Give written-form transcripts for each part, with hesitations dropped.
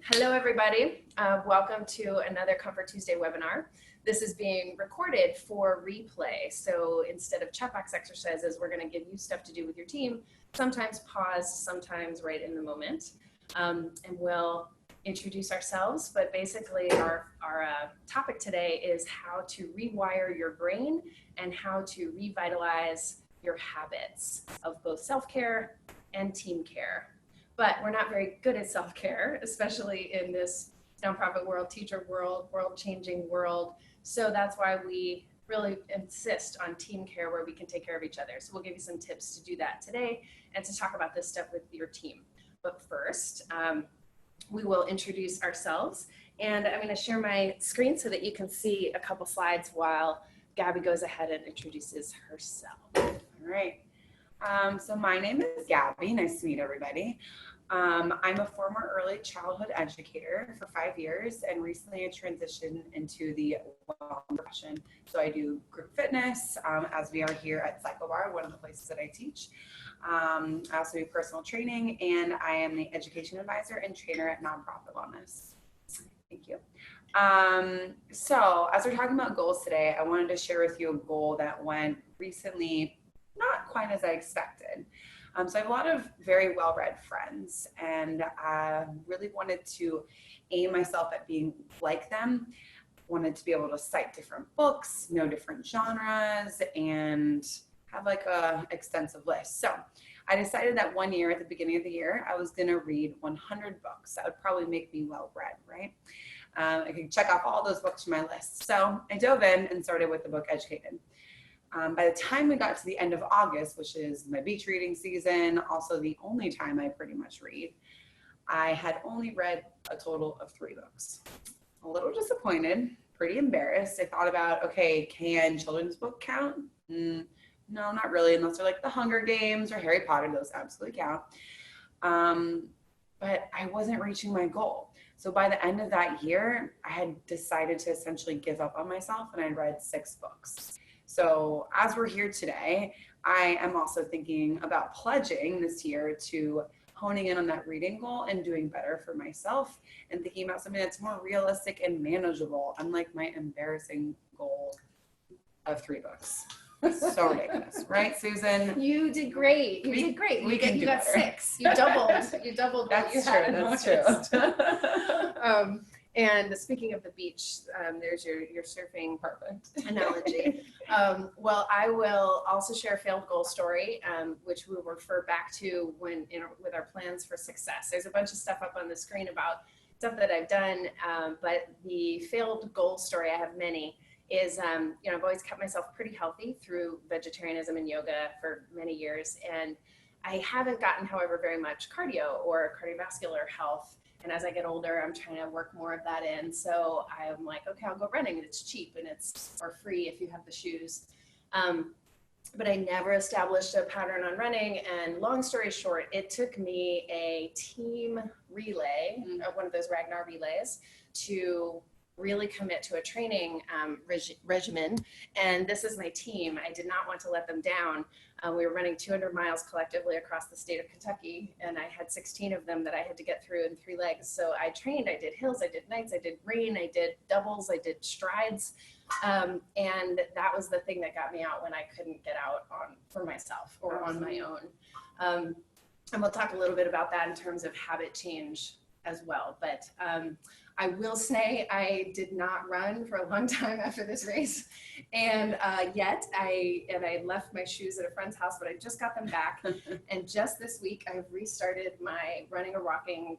Hello, everybody. Welcome to another Comfort Tuesday webinar. This is being recorded for replay. So instead of chat box exercises, we're going to give you stuff to do with your team, sometimes paused, sometimes right in the moment. And we'll introduce ourselves, but basically our topic today is how to rewire your brain and how to revitalize your habits of both self-care and team care. But we're not very good at self-care, especially in this nonprofit world, teacher world, world-changing world. So that's why we really insist on team care where we can take care of each other. So we'll give you some tips to do that today and to talk about this stuff with your team. But first, we will introduce ourselves. And I'm going to share my screen so that you can see a couple slides while Gabby goes ahead and introduces herself. All right. So my name is Gabby. Nice to meet everybody. I'm a former early childhood educator for 5 years, and recently I transitioned into the wellness profession. So I do group fitness, as we are here at CycleBar, one of the places that I teach. I also do personal training, and I am the education advisor and trainer at Nonprofit Wellness. Thank you. So as we're talking about goals today, I wanted to share with you a goal that went recently not quite as I expected. So I have a lot of very well-read friends, and I really wanted to aim myself at being like them. Wanted to be able to cite different books, know different genres, and have like a extensive list. So I decided that one year at the beginning of the year, I was going to read 100 books. That would probably make me well-read, right? I could check off all those books from my list. So I dove in and started with the book Educated. By the time we got to the end of August, which is my beach reading season, also the only time I pretty much read, I had only read a total of 3 books. A little disappointed, pretty embarrassed. I thought about, okay, can children's book count? No, not really, unless they're like The Hunger Games or Harry Potter. Those absolutely count. But I wasn't reaching my goal. So by the end of that year, I had decided to essentially give up on myself, and I read 6 books. So as we're here today, I am also thinking about pledging this year to honing in on that reading goal and doing better for myself and thinking about something that's more realistic and manageable, unlike my embarrassing goal of 3 books. So ridiculous, right, Susan? You did great. You did great. We You got better. 6. You doubled. You doubled what you had. That's true. And speaking of the beach, there's your surfing Perfect analogy. Well, I will also share a failed goal story, which we'll refer back to when with our plans for success. There's a bunch of stuff up on the screen about stuff that I've done, but the failed goal story, I have many, is I've always kept myself pretty healthy through vegetarianism and yoga for many years, and I haven't gotten, however, very much cardio or cardiovascular health. And as I get older, I'm trying to work more of that in. So I'm like, okay, I'll go running. It's cheap and it's for free if you have the shoes. But I never established a pattern on running. And long story short, it took me a team relay, one of those Ragnar relays, to really commit to a training regimen. And this is my team. I did not want to let them down. We were running 200 miles collectively across the state of Kentucky, and I had 16 of them that I had to get through in 3 legs. So I trained, I did hills, I did nights, I did rain, I did doubles, I did strides. And that was the thing that got me out when I couldn't get out for myself or on my own. And we'll talk a little bit about that in terms of habit change as well. But I will say I did not run for a long time after this race, and yet I left my shoes at a friend's house, but I just got them back. And just this week, I've restarted my running or walking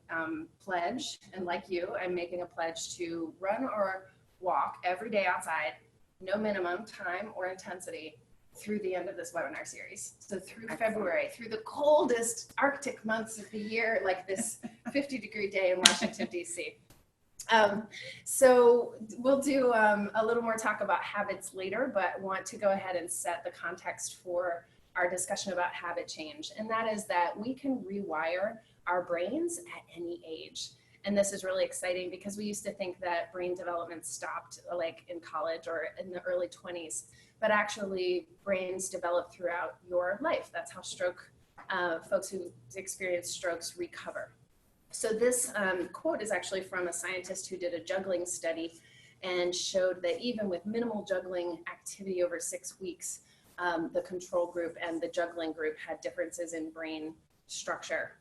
pledge. And like you, I'm making a pledge to run or walk every day outside, no minimum time or intensity, through the end of this webinar series. So through February, through the coldest Arctic months of the year, like this 50-degree day in Washington, D.C. So we'll do a little more talk about habits later, but want to go ahead and set the context for our discussion about habit change. And that is that we can rewire our brains at any age. And this is really exciting because we used to think that brain development stopped like in college or in the early 20s, but actually brains develop throughout your life. That's how folks who experience strokes recover. So this quote is actually from a scientist who did a juggling study and showed that even with minimal juggling activity over 6 weeks, the control group and the juggling group had differences in brain structure.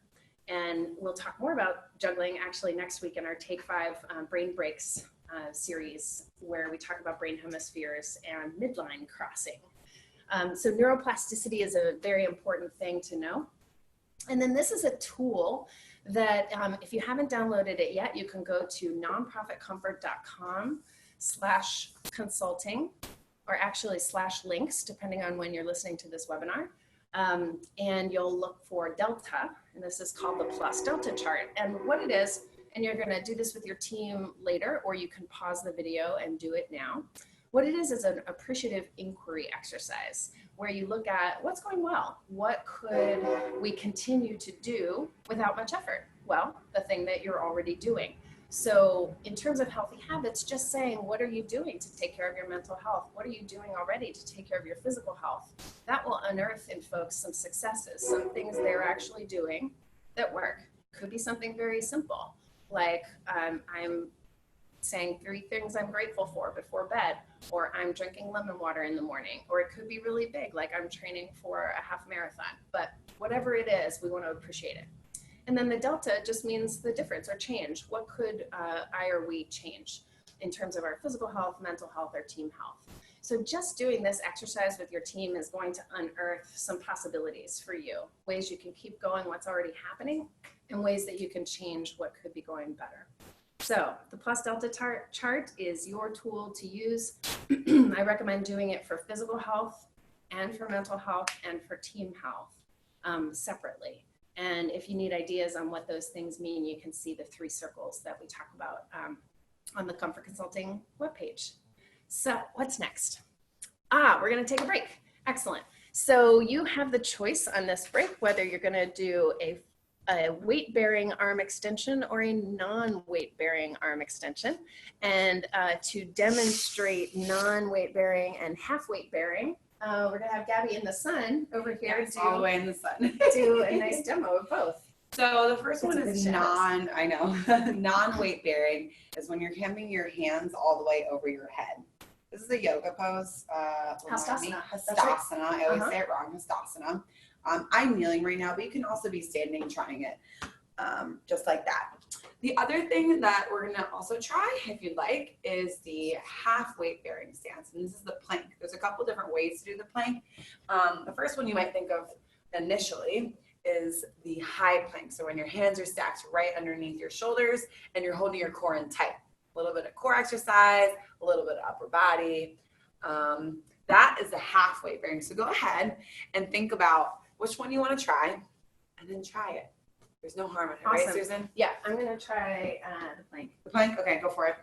And we'll talk more about juggling actually next week in our Take 5 Brain Breaks series, where we talk about brain hemispheres and midline crossing. So neuroplasticity is a very important thing to know. And then this is a tool that if you haven't downloaded it yet, you can go to nonprofitcomfort.com/consulting, or actually /links, depending on when you're listening to this webinar. And you'll look for Delta, and this is called the Plus Delta chart. And what it is, and you're gonna do this with your team later, or you can pause the video and do it now. What it is an appreciative inquiry exercise where you look at what's going well. What could we continue to do without much effort? Well, the thing that you're already doing. So in terms of healthy habits, just saying, what are you doing to take care of your mental health? What are you doing already to take care of your physical health? That will unearth in folks some successes, some things they're actually doing that work. Could be something very simple, like I'm saying 3 things I'm grateful for before bed, or I'm drinking lemon water in the morning, or it could be really big, like I'm training for a half marathon. But whatever it is, we want to appreciate it. And then the delta just means the difference or change. What could I or we change in terms of our physical health, mental health, or team health? So just doing this exercise with your team is going to unearth some possibilities for you, ways you can keep going what's already happening, and ways that you can change what could be going better. So the Plus Delta chart is your tool to use. I recommend doing it for physical health and for mental health and for team health separately. And if you need ideas on what those things mean, you can see the 3 circles that we talk about on the Comfort Consulting webpage. So what's next? We're gonna take a break. Excellent. So you have the choice on this break, whether you're gonna do a weight-bearing arm extension or a non-weight-bearing arm extension. And to demonstrate non-weight-bearing and half-weight-bearing, we're gonna have Gabby in the sun over here all the way in the sun. do a nice demo of both. So the first one is non-weight bearing is when you're having your hands all the way over your head. This is a yoga pose. Hastasana. Hastasana. I always say it wrong. Hastasana. I'm kneeling right now, but you can also be standing trying it just like that. The other thing that we're going to also try, if you'd like, is the half weight bearing stance. And this is the plank. There's a couple different ways to do the plank. The first one you might think of initially is the high plank. So when your hands are stacked right underneath your shoulders and you're holding your core in tight. A little bit of core exercise, a little bit of upper body. That is the half weight bearing. So go ahead and think about which one you want to try and then try it. There's no harm in it, right, Susan? Yeah, I'm gonna try the plank. The plank? Okay, go for it.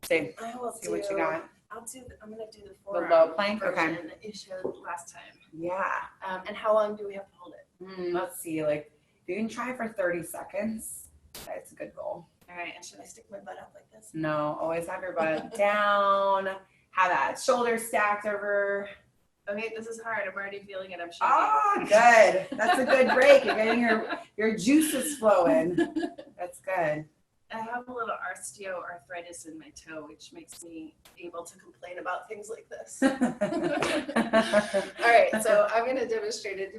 Same. I will see what you got. I'm gonna do the The forearm low plank? version Okay. that you showed last time. Yeah. And how long do we have to hold it? Let's see, like, if you can try for 30 seconds, that's a good goal. All right, and should I stick my butt up like this? No, always have your butt down. Have that shoulder stacked over. Okay, this is hard. I'm already feeling it. I'm shaking. Oh, good. That's a good break. You're getting your juices flowing. That's good. I have a little osteoarthritis in my toe, which makes me able to complain about things like this. All right, so I'm going to demonstrate a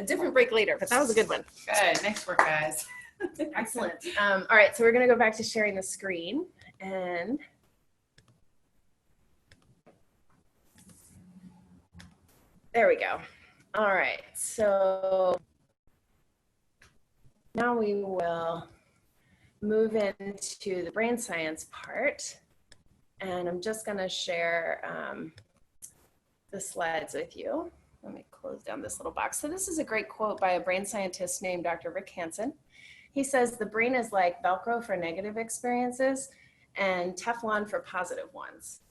different break later, but that was a good one. Good. Nice work, guys. Excellent. All right, so we're going to go back to sharing the screen, and there we go. All right, so now we will move into the brain science part, and I'm just going to share the slides with you. Let me close down this little box. So this is a great quote by a brain scientist named Dr. Rick Hansen. He says, the brain is like Velcro for negative experiences and Teflon for positive ones.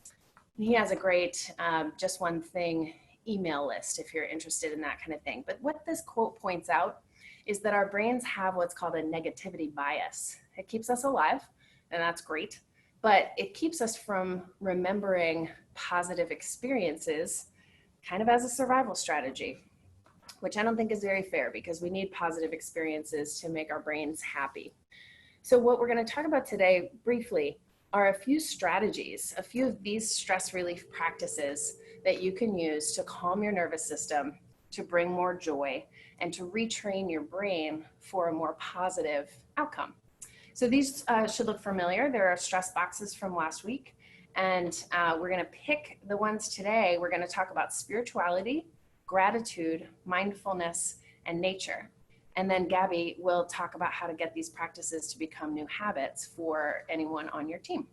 And he has a great just one thing email list if you're interested in that kind of thing. But what this quote points out is that our brains have what's called a negativity bias. It keeps us alive, and that's great, but it keeps us from remembering positive experiences kind of as a survival strategy. which I don't think is very fair because we need positive experiences to make our brains happy. So what we're going to talk about today briefly are a few strategies, a few of these stress relief practices that you can use to calm your nervous system, to bring more joy, and to retrain your brain for a more positive outcome. So these should look familiar. There are stress boxes from last week, and we're going to pick the ones today. We're going to talk about spirituality, gratitude, mindfulness, and nature. And then Gabby will talk about how to get these practices to become new habits for anyone on your team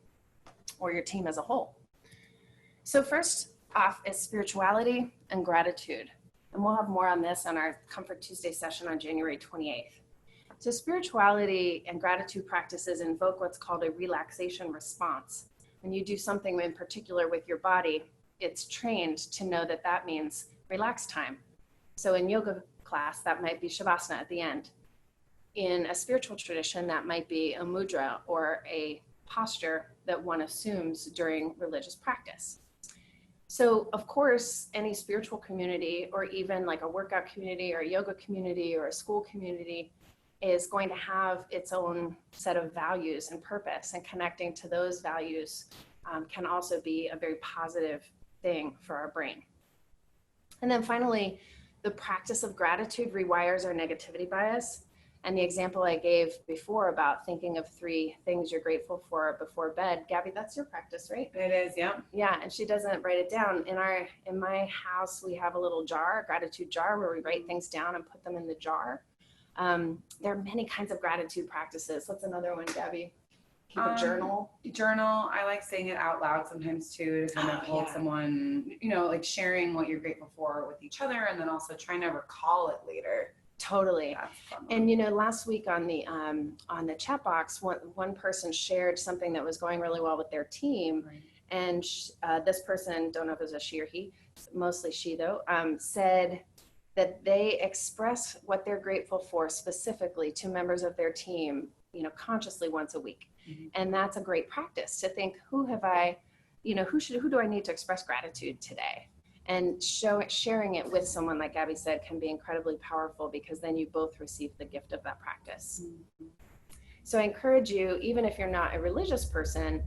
or your team as a whole. So first off is spirituality and gratitude. And we'll have more on this on our Comfort Tuesday session on January 28th. So spirituality and gratitude practices invoke what's called a relaxation response. When you do something in particular with your body, it's trained to know that that means relax time. So in yoga class, that might be shavasana at the end. In a spiritual tradition, that might be a mudra or a posture that one assumes during religious practice. So of course, any spiritual community or even like a workout community or a yoga community or a school community is going to have its own set of values and purpose, and connecting to those values can also be a very positive thing for our brain. And then finally, the practice of gratitude rewires our negativity bias. And the example I gave before about thinking of 3 things you're grateful for before bed, Gabby, that's your practice, right? It is, yeah. Yeah, and she doesn't write it down. In my house, we have a little jar, a gratitude jar, where we write things down and put them in the jar. There are many kinds of gratitude practices. What's another one, Gabby? Keep a journal. Journal. I like saying it out loud sometimes too, to kind of hold someone, like sharing what you're grateful for with each other, and then also trying to recall it later. Totally. And last week on the chat box, one person shared something that was going really well with their team, right. And this person, don't know if it was a she or he, mostly she though, said that they express what they're grateful for specifically to members of their team, consciously once a week. Mm-hmm. And that's a great practice to think, who do I need to express gratitude today? And sharing it with someone, like Gabby said, can be incredibly powerful, because then you both receive the gift of that practice. Mm-hmm. So I encourage you, even if you're not a religious person,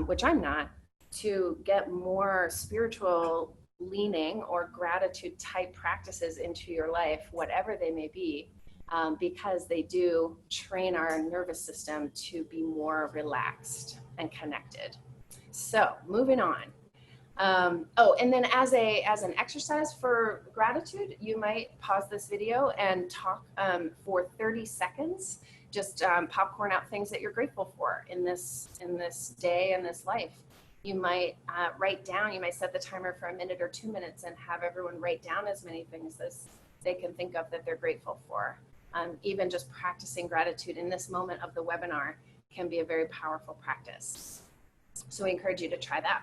which I'm not, to get more spiritual leaning or gratitude type practices into your life, whatever they may be, because they do train our nervous system to be more relaxed and connected. So moving on. And then as an exercise for gratitude, you might pause this video and talk for 30 seconds, just popcorn out things that you're grateful for in this day and this life. You might write down, you might set the timer for a minute or 2 minutes and have everyone write down as many things as they can think of that they're grateful for. Even just practicing gratitude in this moment of the webinar can be a very powerful practice. So we encourage you to try that.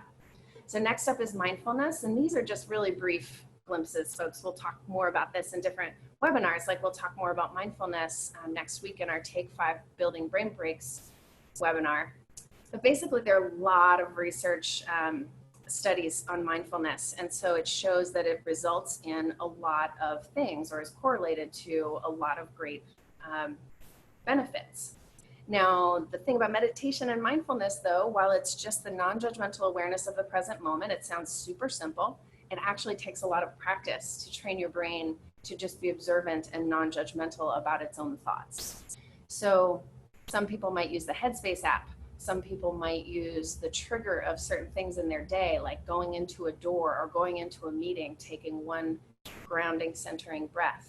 So next up is mindfulness, and these are just really brief glimpses, folks. We'll talk more about this in different webinars, like we'll talk more about mindfulness next week in our Take 5 Building Brain Breaks webinar. But basically, there are a lot of research studies on mindfulness, and so it shows that it results in a lot of things, or is correlated to a lot of great benefits. Now, the thing about meditation and mindfulness, though, while it's just the non-judgmental awareness of the present moment, it sounds super simple. It actually takes a lot of practice to train your brain to just be observant and non-judgmental about its own thoughts. So some people might use the Headspace app. Some people might use the trigger of certain things in their day, like going into a door or going into a meeting, taking one grounding, centering breath.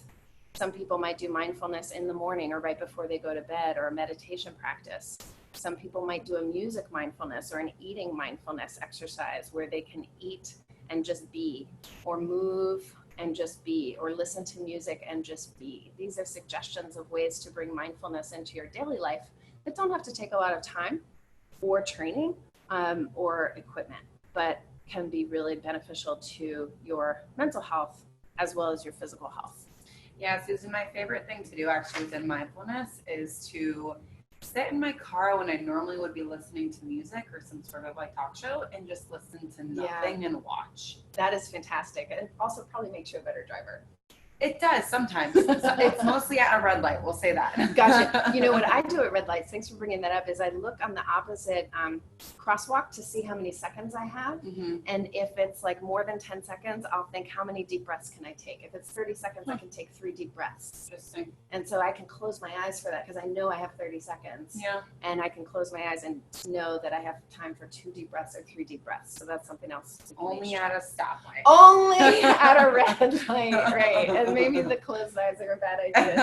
Some people might do mindfulness in the morning or right before they go to bed, or a meditation practice. Some people might do a music mindfulness or an eating mindfulness exercise where they can eat and just be, or move and just be, or listen to music and just be. These are suggestions of ways to bring mindfulness into your daily life that don't have to take a lot of time or training or equipment, but can be really beneficial to your mental health as well as your physical health. Yeah, Susan, my favorite thing to do actually within mindfulness is to sit in my car when I normally would be listening to music or some sort of like talk show and just listen to nothing and watch. That is fantastic. And it also probably makes you a better driver. It does sometimes. It's mostly at a red light. We'll say that. Gotcha. You know what I do at red lights, thanks for bringing that up, is I look on the opposite crosswalk to see how many seconds I have. Mm-hmm. And if it's like more than 10 seconds, I'll think, how many deep breaths can I take? If it's 30 seconds, I can take 3 deep breaths. Interesting. And so I can close my eyes for that because I know I have 30 seconds. Yeah. And I can close my eyes and know that I have time for 2 deep breaths or 3 deep breaths. So that's something else. Only at a stoplight. Only at a red light, right? And maybe the closed eyes are a bad idea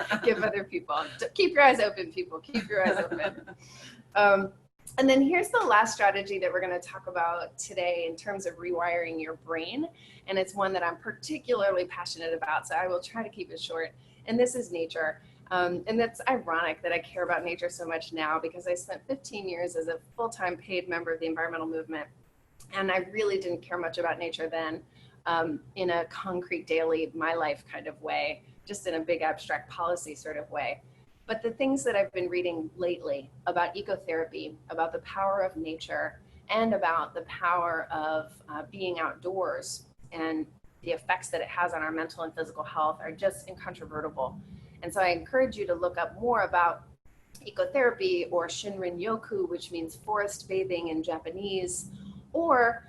to give other people. Keep your eyes open, people. Keep your eyes open. And then here's the last strategy that we're going to talk about today in terms of rewiring your brain. And it's one that I'm particularly passionate about, so I will try to keep it short. And this is nature. And that's ironic that I care about nature so much now because I spent 15 years as a full-time paid member of the environmental movement. And I really didn't care much about nature then in a concrete daily, my life kind of way, just in a big abstract policy sort of way. But the things that I've been reading lately about ecotherapy, about the power of nature, and about the power of being outdoors and the effects that it has on our mental and physical health are just incontrovertible. And so I encourage you to look up more about ecotherapy or Shinrin-yoku, which means forest bathing in Japanese, or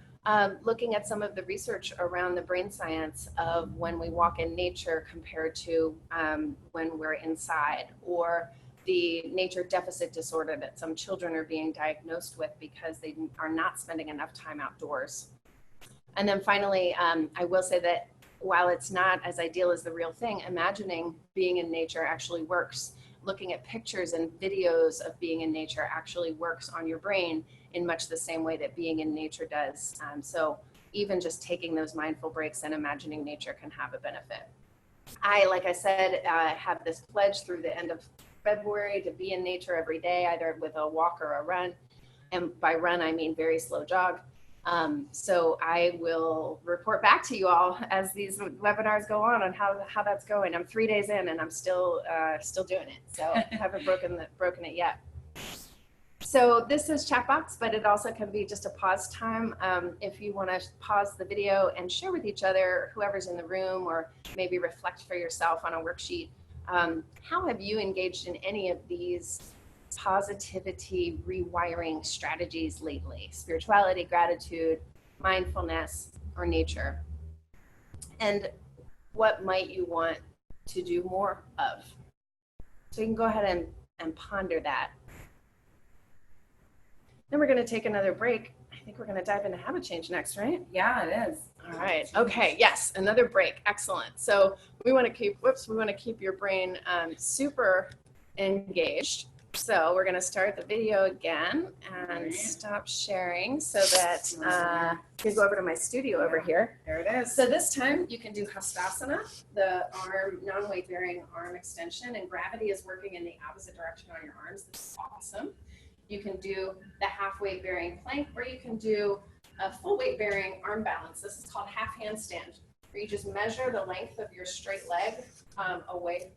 looking at some of the research around the brain science of when we walk in nature compared to when we're inside, or the nature deficit disorder that some children are being diagnosed with because they are not spending enough time outdoors. And then finally, I will say that while it's not as ideal as the real thing, imagining being in nature actually works. Looking at pictures and videos of being in nature actually works on your brain in much the same way that being in nature does. So even just taking those mindful breaks and imagining nature can have a benefit. Like I said, have this pledge through the end of February to be in nature every day, either with a walk or a run. And by run, I mean very slow jog. So I will report back to you all as these webinars go on how that's going. I'm 3 days in and I'm still doing it. So I haven't broken it yet. So this is chat box, but it also can be just a pause time. If you want to pause the video and share with each other, whoever's in the room, or maybe reflect for yourself on a worksheet. How have you engaged in any of these positivity rewiring strategies lately? Spirituality, gratitude, mindfulness, or nature? And what might you want to do more of? So you can go ahead and ponder that. Then we're going to take another break. I think we're going to dive into habit change next, right? Yeah, it is. All right. Okay. Yes. Another break. Excellent. So we want to keep your brain super engaged. So we're going to start the video again and stop sharing so that you can go over to my studio over here. There it is. So this time you can do Hastasana, the arm, non-weight bearing arm extension, and gravity is working in the opposite direction on your arms. This is awesome. You can do the half weight bearing plank, or you can do a full weight bearing arm balance. This is called half handstand, where you just measure the length of your straight leg away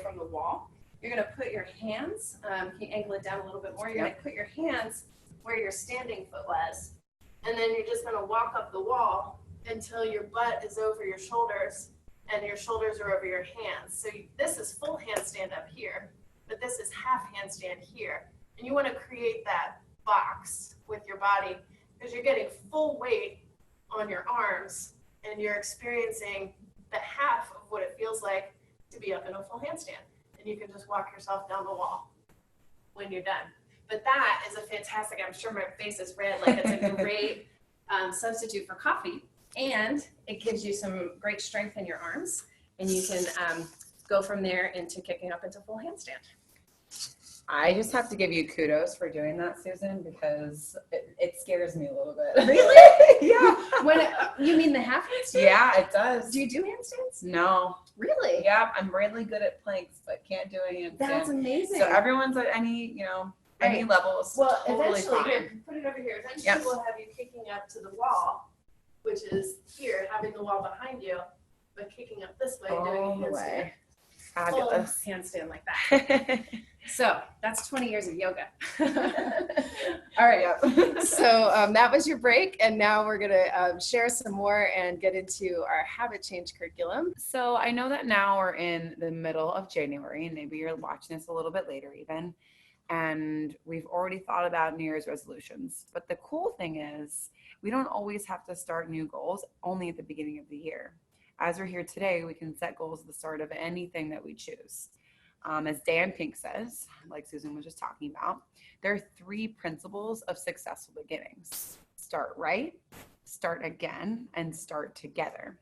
from the wall. You're going to put your hands, can you angle it down a little bit more? You're going to put your hands where your standing foot was, and then you're just going to walk up the wall until your butt is over your shoulders and your shoulders are over your hands. So this is full handstand up here, but this is half handstand here. And you want to create that box with your body because you're getting full weight on your arms and you're experiencing the half of what it feels like to be up in a full handstand. And you can just walk yourself down the wall when you're done. But that is a fantastic, I'm sure my face is red, like it's a great substitute for coffee. And it gives you some great strength in your arms. And you can go from there into kicking up into full handstand. I just have to give you kudos for doing that, Susan, because it scares me a little bit. Really? Yeah. You mean the half handstand? Yeah, it does. Do you do handstands? No. Really? Yeah, I'm really good at planks, but can't do a handstand. That's amazing. So everyone's at any level is well, totally eventually, fine. here, put it over here. Eventually, we'll have you kicking up to the wall, which is here, having the wall behind you, but kicking up this way, doing a handstand. Fabulous. Handstand like that. So that's 20 years of yoga. All right. Yep. So that was your break. And now we're going to share some more and get into our habit change curriculum. So I know that now we're in the middle of January, and maybe you're watching this a little bit later even. And we've already thought about New Year's resolutions. But the cool thing is we don't always have to start new goals only at the beginning of the year. As we're here today, we can set goals at the start of anything that we choose. As Dan Pink says, like Susan was just talking about, there are 3 principles of successful beginnings. Start right, start again, and start together.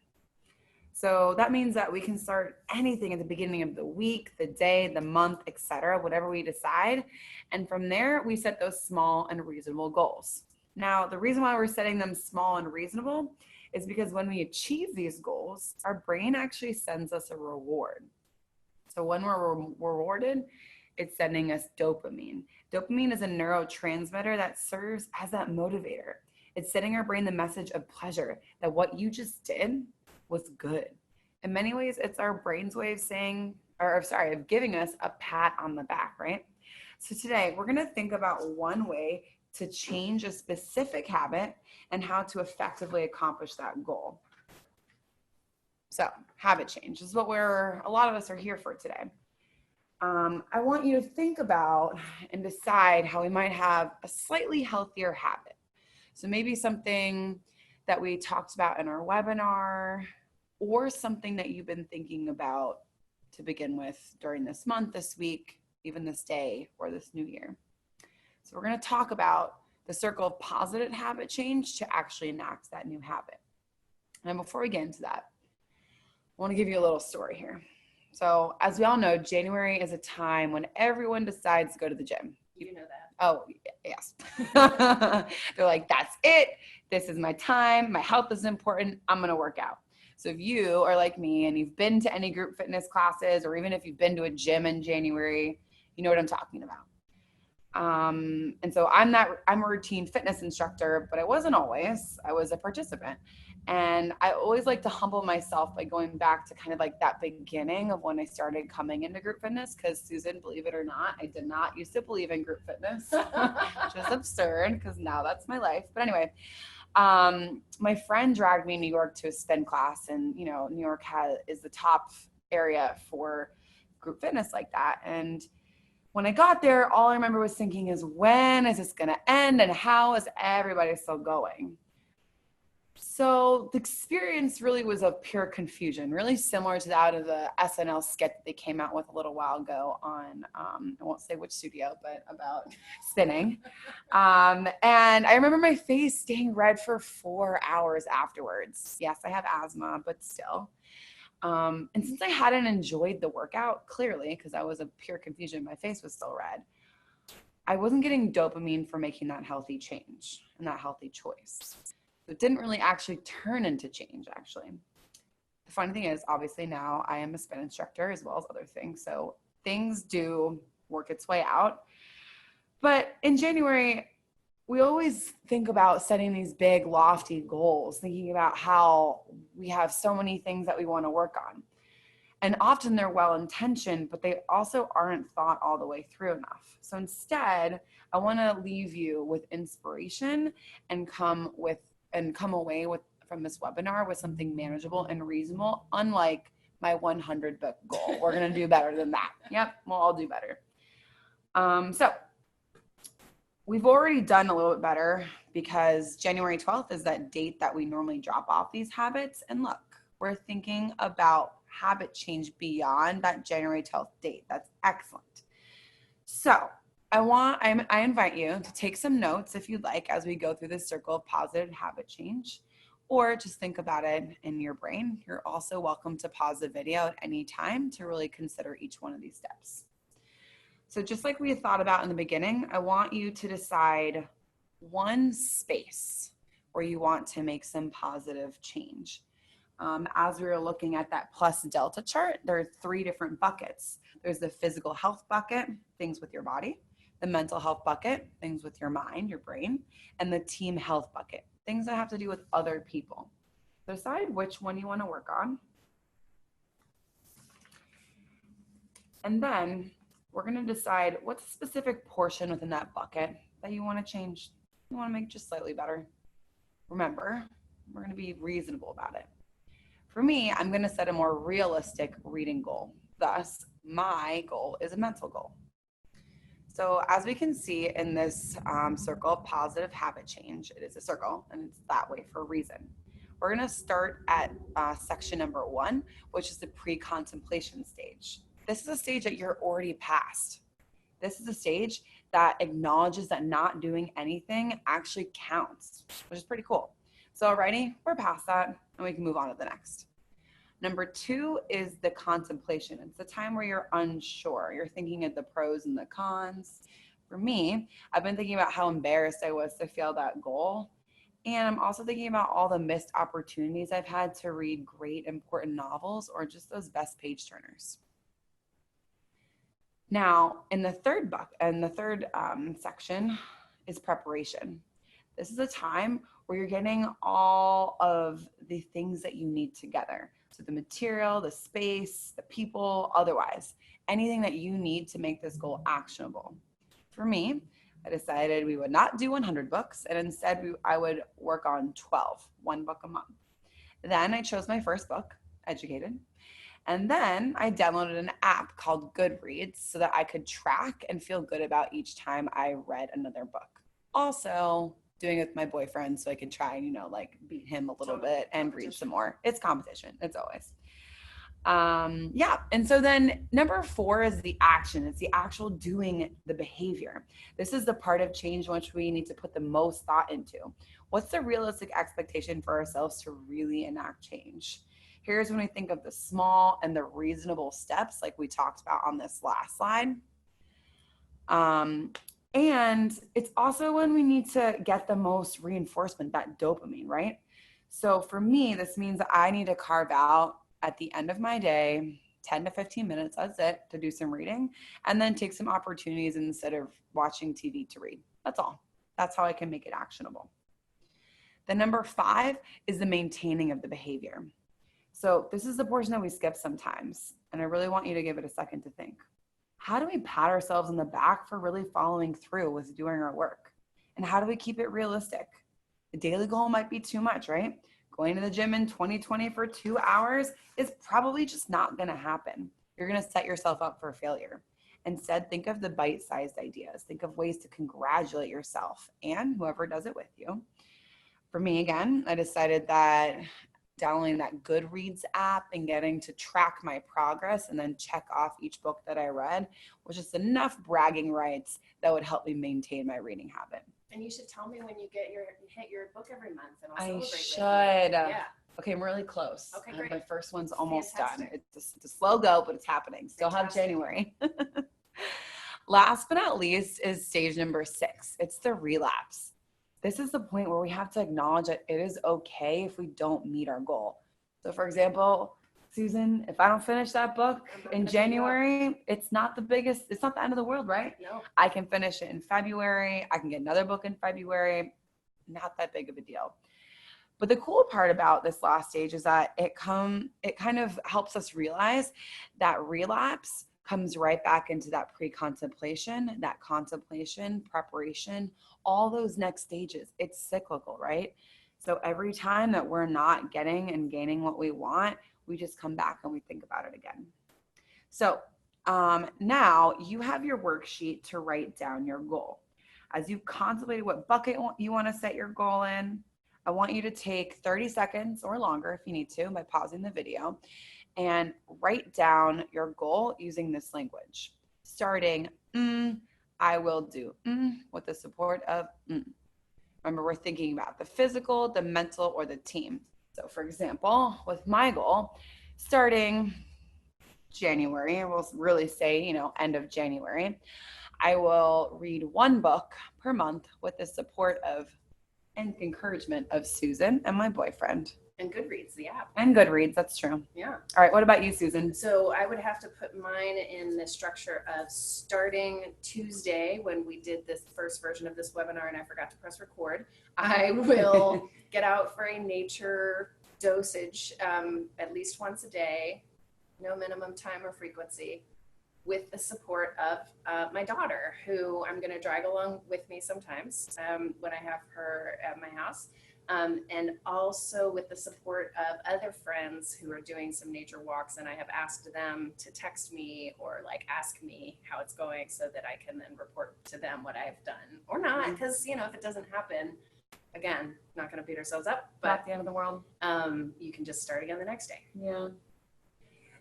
So that means that we can start anything at the beginning of the week, the day, the month, etc., whatever we decide. And from there, we set those small and reasonable goals. Now, the reason why we're setting them small and reasonable is because when we achieve these goals, our brain actually sends us a reward. So when we're rewarded, it's sending us dopamine. Dopamine is a neurotransmitter that serves as that motivator. It's sending our brain the message of pleasure that what you just did was good. In many ways, it's our brain's way of of giving us a pat on the back, right? So today we're going to think about one way to change a specific habit and how to effectively accomplish that goal. So habit change is what a lot of us are here for today. I want you to think about and decide how we might have a slightly healthier habit. So maybe something that we talked about in our webinar, or something that you've been thinking about to begin with during this month, this week, even this day, or this new year. So we're going to talk about the circle of positive habit change to actually enact that new habit. And before we get into that, I want to give you a little story here. So as we all know, January is a time when everyone decides to go to the gym. You know that. Oh, yes. They're like, that's it. This is my time. My health is important. I'm going to work out. So if you are like me and you've been to any group fitness classes, or even if you've been to a gym in January, you know what I'm talking about. And so I'm a routine fitness instructor, but I wasn't always. I was a participant. And I always like to humble myself by going back to kind of like that beginning of when I started coming into group fitness. Because Susan, believe it or not, I did not used to believe in group fitness, which is absurd because now that's my life. But anyway, my friend dragged me in New York to a spin class, and New York is the top area for group fitness like that. And when I got there, all I remember was thinking is, when is this going to end and how is everybody still going? So the experience really was of pure confusion, really similar to that of the SNL skit that they came out with a little while ago on, I won't say which studio, but about spinning. And I remember my face staying red for 4 hours afterwards. Yes, I have asthma, but still. And since I hadn't enjoyed the workout, clearly, because I was a pure confusion, my face was still red, I wasn't getting dopamine for making that healthy change and that healthy choice. So it didn't really actually turn into change, actually. The funny thing is, obviously now I am a spin instructor as well as other things. So things do work its way out. But in January, we always think about setting these big, lofty goals, thinking about how we have so many things that we want to work on. And often they're well-intentioned, but they also aren't thought all the way through enough. So instead, I want to leave you with inspiration and come away from this webinar with something manageable and reasonable, unlike my 100 book goal. We're going to do better than that. Yep, we'll all do better. So we've already done a little bit better because January 12th is that date that we normally drop off these habits. And look, we're thinking about habit change beyond that January 12th date. That's excellent. So I invite you to take some notes if you'd like as we go through this circle of positive habit change, or just think about it in your brain. You're also welcome to pause the video at any time to really consider each one of these steps. So just like we had thought about in the beginning, I want you to decide one space where you want to make some positive change. As we were looking at that plus delta chart, there are 3 different buckets. There's the physical health bucket, things with your body, the mental health bucket, things with your mind, your brain, and the team health bucket, things that have to do with other people. Decide which one you want to work on. And then we're going to decide what's a specific portion within that bucket that you want to change. You want to make just slightly better. Remember, we're going to be reasonable about it. For me, I'm going to set a more realistic reading goal. Thus, my goal is a mental goal. So as we can see in this circle of positive habit change, it is a circle and it's that way for a reason. We're going to start at section number 1, which is the pre-contemplation stage. This is a stage that you're already past. This is a stage that acknowledges that not doing anything actually counts, which is pretty cool. So alrighty, we're past that and we can move on to the next. Number 2 is the contemplation. It's the time where you're unsure. You're thinking of the pros and the cons. For me, I've been thinking about how embarrassed I was to fail that goal. And I'm also thinking about all the missed opportunities I've had to read great important novels or just those best page turners. Now, in the third section is preparation. This is a time where you're getting all of the things that you need together. So the material, the space, the people, otherwise, anything that you need to make this goal actionable. For me, I decided we would not do 100 books, and instead I would work on 12, one book a month. Then I chose my first book, Educated. And then I downloaded an app called Goodreads so that I could track and feel good about each time I read another book. Also, doing it with my boyfriend so I can try and, beat him a little bit and read some more. It's competition. It's always. And so then number 4 is the action. It's the actual doing the behavior. This is the part of change which we need to put the most thought into. What's the realistic expectation for ourselves to really enact change? Here's when we think of the small and the reasonable steps like we talked about on this last slide. And it's also when we need to get the most reinforcement, that dopamine, right? So for me, this means that I need to carve out at the end of my day, 10 to 15 minutes, that's it, to do some reading, and then take some opportunities instead of watching TV to read. That's all. That's how I can make it actionable. The number 5 is the maintaining of the behavior. So this is the portion that we skip sometimes, and I really want you to give it a second to think. How do we pat ourselves on the back for really following through with doing our work? And how do we keep it realistic? The daily goal might be too much, right? Going to the gym in 2020 for 2 hours is probably just not going to happen. You're going to set yourself up for failure. Instead, think of the bite-sized ideas. Think of ways to congratulate yourself and whoever does it with you. For me, again, I decided that downloading that Goodreads app and getting to track my progress and then check off each book that I read was just enough bragging rights that would help me maintain my reading habit. And you should tell me when you hit your book every month, and I'll I celebrate should. with you. Yeah. Okay, I'm really close. Okay, great. My first one's almost Fantastic. done. It's a slow go, but it's happening. Still Fantastic. have January. Last but not least is stage number 6. It's the relapse. This is the point where we have to acknowledge that it is okay if we don't meet our goal. So for example, Susan, if I don't finish that book in January, it's not the end of the world, right? No. I can finish it in February. I can get another book in February. Not that big of a deal. But the cool part about this last stage is that it kind of helps us realize that relapse comes right back into that pre-contemplation, that contemplation, preparation, all those next stages. It's cyclical, right? So every time that we're not getting and gaining what we want, we just come back and we think about it again. So now you have your worksheet to write down your goal. As you contemplate what bucket you want to set your goal in, I want you to take 30 seconds or longer if you need to by pausing the video and write down your goal using this language. Starting, I will do with the support of. Remember, we're thinking about the physical, the mental, or the team. So for example, with my goal, starting January, we'll really say, end of January, I will read 1 book per month with the support of and encouragement of Susan and my boyfriend. And Goodreads, the app. And Goodreads, that's true. Yeah. All right, what about you, Susan? So I would have to put mine in the structure of starting Tuesday when we did this first version of this webinar and I forgot to press record. I will get out for a nature dosage at least once a day, no minimum time or frequency. with the support of my daughter, who I'm going to drag along with me sometimes when I have her at my house. And also with the support of other friends who are doing some nature walks, and I have asked them to text me or like ask me how it's going so that I can then report to them what I've done or not, because if it doesn't happen, again, not going to beat ourselves up, but Not the end of the world. You can just start again the next day. Yeah.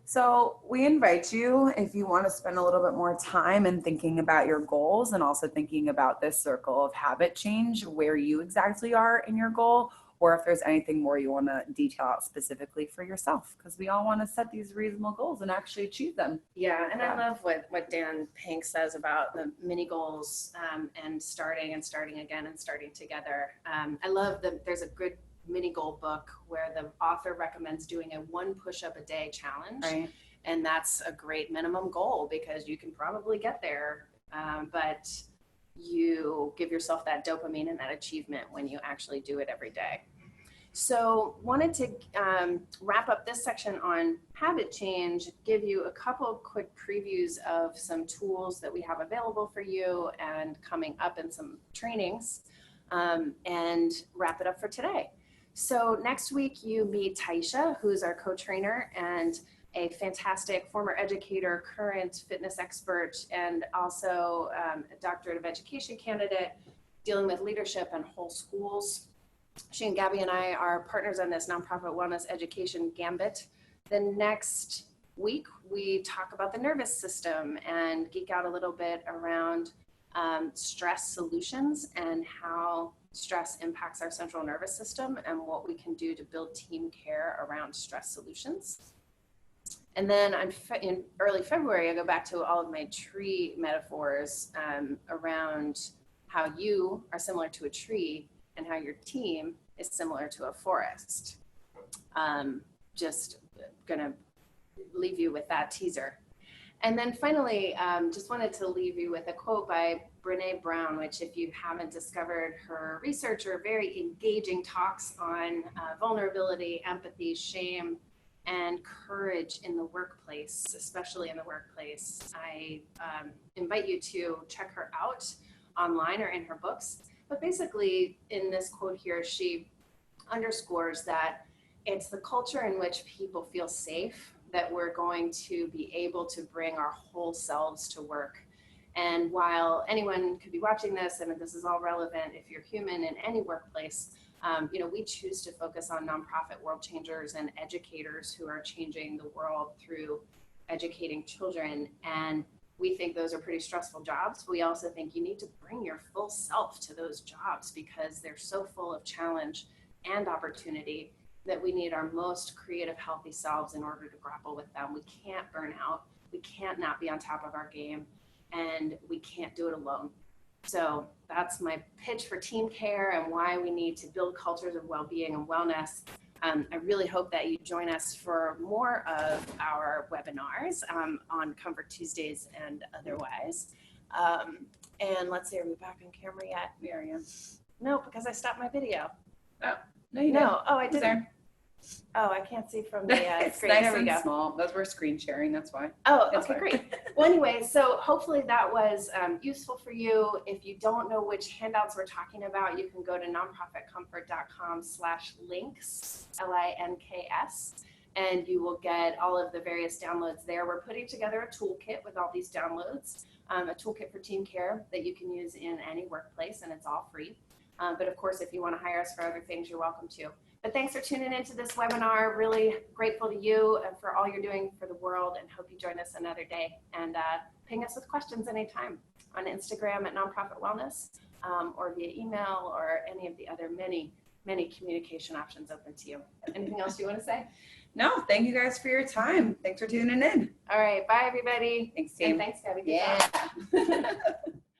So we invite you, if you want to spend a little bit more time in thinking about your goals and also thinking about this circle of habit change, where you exactly are in your goal, or if there's anything more you want to detail out specifically for yourself, because we all want to set these reasonable goals and actually achieve them. Yeah, and I love what Dan Pink says about the mini goals and starting again and starting together. I love that there's a good mini goal book where the author recommends doing a 1 push-up a day challenge. Right. And that's a great minimum goal because you can probably get there, but you give yourself that dopamine and that achievement when you actually do it every day. So wanted to wrap up this section on habit change, give you a couple of quick previews of some tools that we have available for you and coming up in some trainings, and wrap it up for today. So next week you meet Taisha, who's our co-trainer and a fantastic former educator, current fitness expert, and also a doctorate of education candidate dealing with leadership and whole schools. She and Gabby and I are partners on this nonprofit wellness education gambit. The next week we talk about the nervous system and geek out a little bit around stress solutions and how stress impacts our central nervous system and what we can do to build team care around stress solutions. And then in early February, I go back to all of my tree metaphors around how you are similar to a tree and how your team is similar to a forest. Just gonna leave you with that teaser. And then finally, just wanted to leave you with a quote by Brene Brown, which if you haven't discovered her research or very engaging talks on vulnerability, empathy, shame, and courage in the workplace, especially in the workplace, I invite you to check her out online or in her books. But basically in this quote here, she underscores that it's the culture in which people feel safe that we're going to be able to bring our whole selves to work. And while anyone could be watching this, and this is all relevant if you're human in any workplace, we choose to focus on nonprofit world changers and educators who are changing the world through educating children. And we think those are pretty stressful jobs. We also think you need to bring your full self to those jobs because they're so full of challenge and opportunity that we need our most creative, healthy selves in order to grapple with them. We can't burn out. We can't not be on top of our game, and we can't do it alone. So that's my pitch for team care and why we need to build cultures of well-being and wellness. I really hope that you join us for more of our webinars on Comfort Tuesdays and otherwise. And let's see, are we back on camera yet? Miriam. No, because I stopped my video. Oh, no, you didn't. No, oh, I did. There. Oh, I can't see from the It's screen. nice There we and go. small. Those were screen sharing, that's why. Oh, That's okay, fine. great. Well, anyway, so hopefully that was useful for you. If you don't know which handouts we're talking about, you can go to nonprofitcomfort.com/links, LINKS, and you will get all of the various downloads there. We're putting together a toolkit with all these downloads, a toolkit for team care that you can use in any workplace, and it's all free. But of course, if you want to hire us for other things, you're welcome to. But thanks for tuning into this webinar. Really grateful to you and for all you're doing for the world, and hope you join us another day. And ping us with questions anytime on Instagram at Nonprofit Wellness, or via email, or any of the other many communication options open to you. Anything else you want to say? No, thank you guys for your time. Thanks for tuning in. All right, bye everybody. Thanks, And team. thanks, Gabby. Yeah.